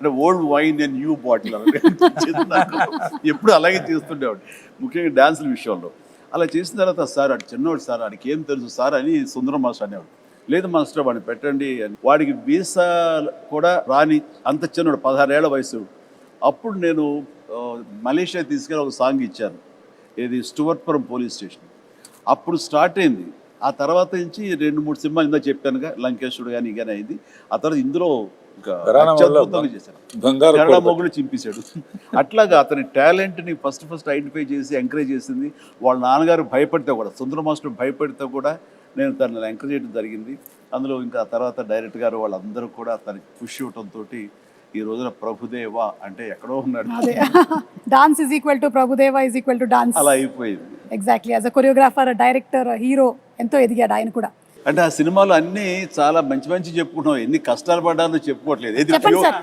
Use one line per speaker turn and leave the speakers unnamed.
అంటే old wine and new bottle ఎప్పుడు అలాగే చేస్తుండేవాడు, ముఖ్యంగా డ్యాన్సుల విషయంలో. అలా చేసిన తర్వాత సార్ అటు చిన్నవాడు సార్, వాడికి ఏం తెలుసు సార్ అని సుందరం మాస్టర్ అనేవాడు. లేదు మాస్టర్ వాడిని పెట్టండి అని. వాడికి వీసా కూడా రాని అంత చిన్నవాడు, 16 ఏళ్ల వయసు. అప్పుడు నేను మలేషియా తీసుకెళ్ళి ఒక సాంగ్ ఇచ్చాను, ఇది స్టువర్ట్పురం పోలీస్ స్టేషన్. అప్పుడు స్టార్ట్ అయింది. ఆ తర్వాత నుంచి 2-3 సినిమాలు ఇందా చెప్పానుగా, లంకేశుడు కానీ కానీ అయింది. ఆ తర్వాత ఇందులో ఇంకా అత్యద్భుతంగా చేశాను, కన్నడ మొగుడు చింపేశాడు. అట్లాగా అతని టాలెంట్ని ఫస్ట్ ఐడెంటిఫై చేసి ఎంకరేజ్ చేసింది. వాళ్ళ నాన్నగారు భయపడితే కూడా, సుందర మాస్టర్ భయపడితే కూడా నేను తనని ఎంకరేజ్ చేయడం జరిగింది. అందులో ఇంకా తర్వాత డైరెక్టర్ గారు వాళ్ళందరూ కూడా తనకి పుష్ ఇవ్వడంతో ఈ రోజున ప్రభుదేవ అంటే ఎక్కడో ఉన్నాడు,
dance is equal to Prabhudeva is equal to dance
అలా అయిపోయింది.
Exactly. As a choreographer, director, hero ఎంతో ఎదిగాడు ఆయన కూడా.
అంటే ఆ సినిమాలో అన్నీ చాలా మంచి మంచి చెప్పుకుంటున్నాం, ఎన్ని కష్టాలు పడ్డానో చెప్పుకోవట్లేదు.
చెప్పండి సార్.